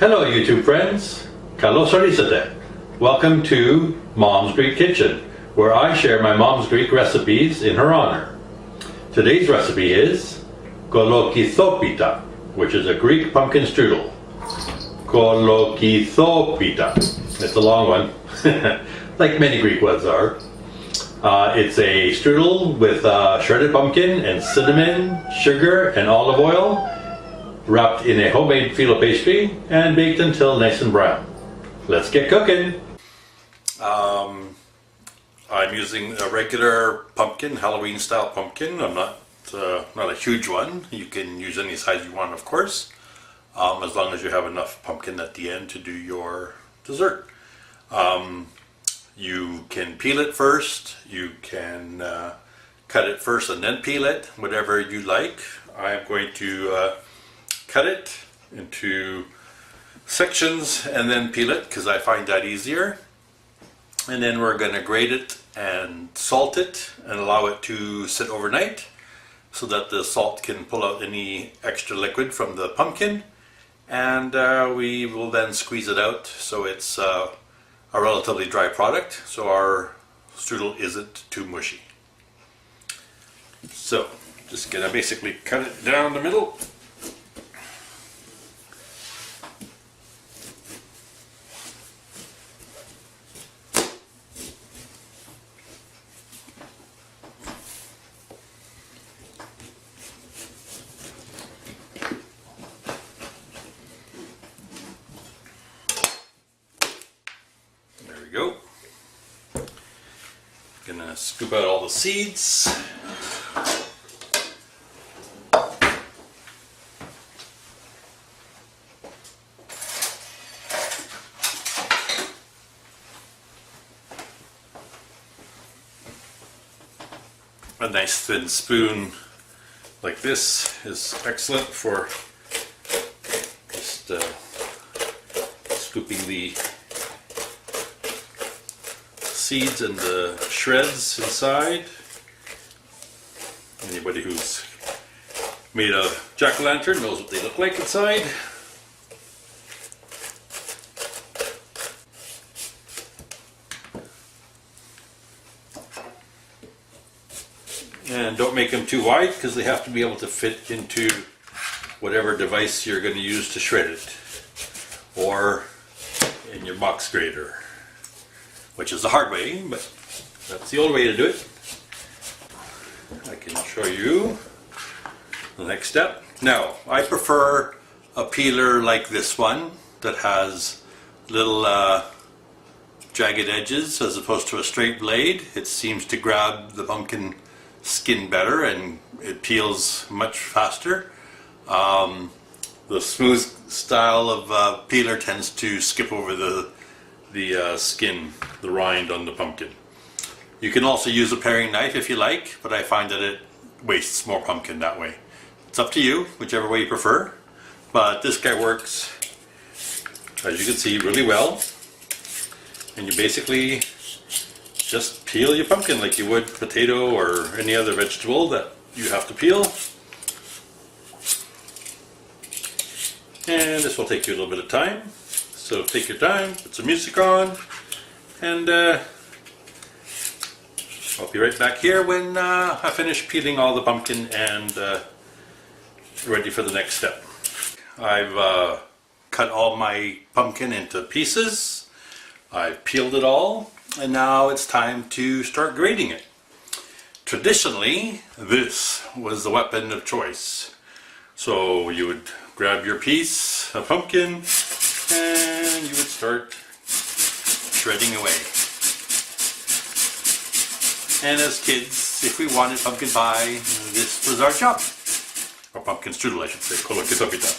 Hello YouTube friends, Kolokithopita. Welcome to Mom's Greek Kitchen, where I share my mom's Greek recipes in her honor. Today's recipe is Kolokithopita, which is a Greek pumpkin strudel. Kolokithopita. It's a long one, like many Greek ones are. It's a strudel with shredded pumpkin and cinnamon, sugar, and olive oil, wrapped in a homemade filo pastry and baked until nice and brown. Let's get cooking. I'm using a regular pumpkin, Halloween style pumpkin. I'm not a huge one. You can use any size you want, of course, as long as you have enough pumpkin at the end to do your dessert. You can peel it first, you can cut it first and then peel it, whatever you like. I'm going to cut it into sections and then peel it because I find that easier. And then we're going to grate it and salt it and allow it to sit overnight so that the salt can pull out any extra liquid from the pumpkin, and we will then squeeze it out so it's a relatively dry product, so our strudel isn't too mushy. So just gonna basically cut it down the middle. Go. Gonna scoop out all the seeds. A nice thin spoon like this is excellent for just scooping the seeds and the shreds inside. Anybody who's made a jack-o'-lantern knows what they look like inside. And don't make them too wide because they have to be able to fit into whatever device you're going to use to shred it, or in your box grater, which is the hard way, but that's the old way to do it. I can show you the next step. Now, I prefer a peeler like this one that has little jagged edges as opposed to a straight blade. It seems to grab the pumpkin skin better and it peels much faster. The smooth style of peeler tends to skip over the skin, the rind on the pumpkin. You can also use a paring knife if you like, but I find that it wastes more pumpkin that way. It's up to you, whichever way you prefer, but this guy works, as you can see, really well. And you basically just peel your pumpkin like you would potato or any other vegetable that you have to peel. And this will take you a little bit of time. So take your time, put some music on, and I'll be right back here when I finish peeling all the pumpkin and ready for the next step. I've cut all my pumpkin into pieces. I've peeled it all, and now it's time to start grating it. Traditionally, this was the weapon of choice. So you would grab your piece of pumpkin and you would start shredding away. And as kids, if we wanted pumpkin pie, this was our job. Or pumpkin strudel, I should say, Kolokithopita.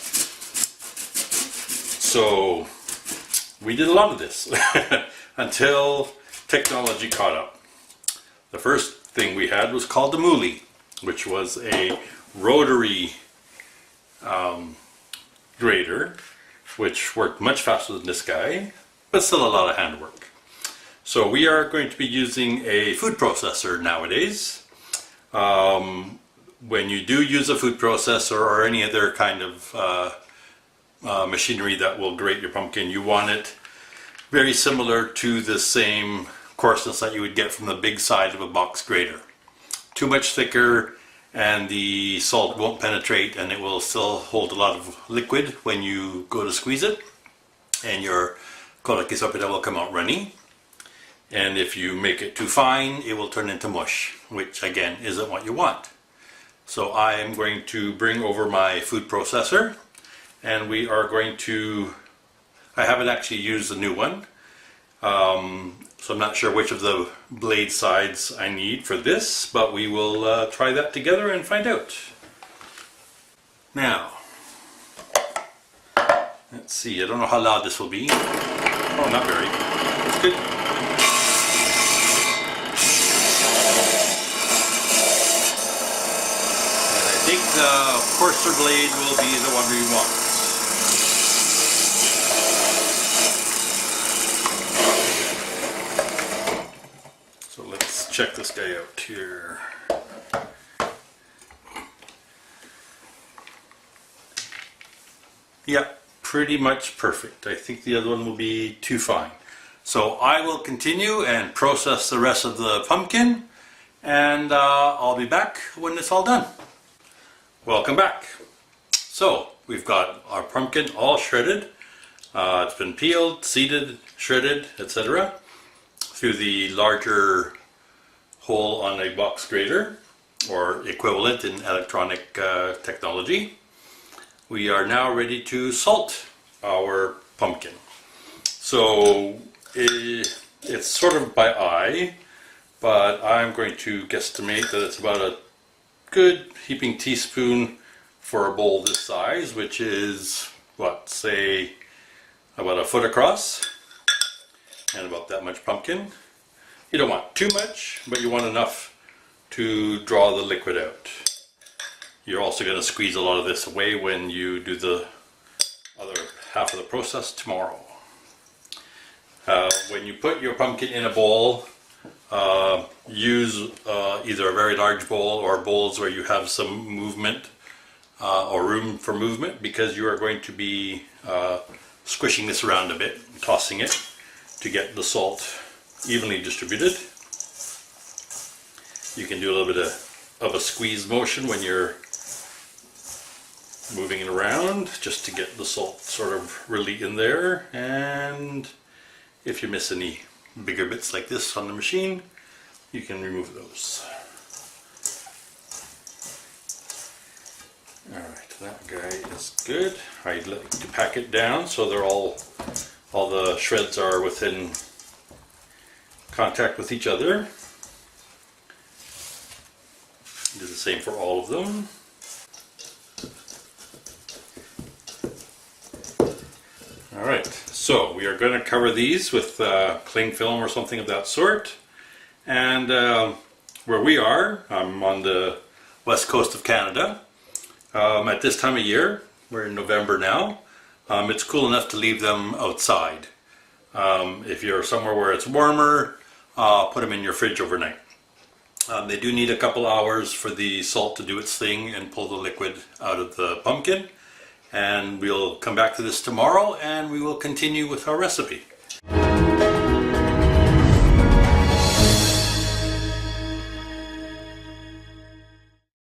So we did a lot of this until technology caught up. The first thing we had was called the Mooly, which was a rotary grater, which worked much faster than this guy, but still a lot of handwork. So we are going to be using a food processor nowadays. When you do use a food processor or any other kind of machinery that will grate your pumpkin. You want it very similar to the same coarseness that you would get from the big side of a box grater. Too much thicker and the salt won't penetrate, and it will still hold a lot of liquid when you go to squeeze it, and your Kolokithopita will come out runny. And if you make it too fine, it will turn into mush, which again isn't what you want. So I am going to bring over my food processor, and we are going to, I haven't actually used the new one, so I'm not sure which of the blade sides I need for this, but we will try that together and find out. Now, let's see, I don't know how loud this will be. Oh, not very. It's good. And I think the coarser blade will be the one we want. So let's check this guy out here. Yeah, pretty much perfect. I think the other one will be too fine. So I will continue and process the rest of the pumpkin, and I'll be back when it's all done. Welcome back. So we've got our pumpkin all shredded. It's been peeled, seeded, shredded, etc. through the larger hole on a box grater, or equivalent in electronic technology. We are now ready to salt our pumpkin. So it's sort of by eye, but I'm going to guesstimate that it's about a good heaping teaspoon for a bowl this size, which is, what, say about a foot across, and about that much pumpkin. You don't want too much, but you want enough to draw the liquid out. You're also going to squeeze a lot of this away when you do the other half of the process tomorrow. When you put your pumpkin in a bowl, use either a very large bowl or bowls where you have some movement or room for movement, because you are going to be squishing this around a bit, tossing it to get the salt evenly distributed. You can do a little bit of a squeeze motion when you're moving it around, just to get the salt sort of really in there. And if you miss any bigger bits like this on the machine, you can remove those. Alright, that guy is good. I like to pack it down so they're all the shreds are within contact with each other. Do the same for all of them. Alright, so we are going to cover these with cling film or something of that sort. And where we are, I'm on the west coast of Canada. At this time of year, we're in November now, it's cool enough to leave them outside. If you're somewhere where it's warmer, put them in your fridge overnight. They do need a couple hours for the salt to do its thing and pull the liquid out of the pumpkin. And we'll come back to this tomorrow and we will continue with our recipe.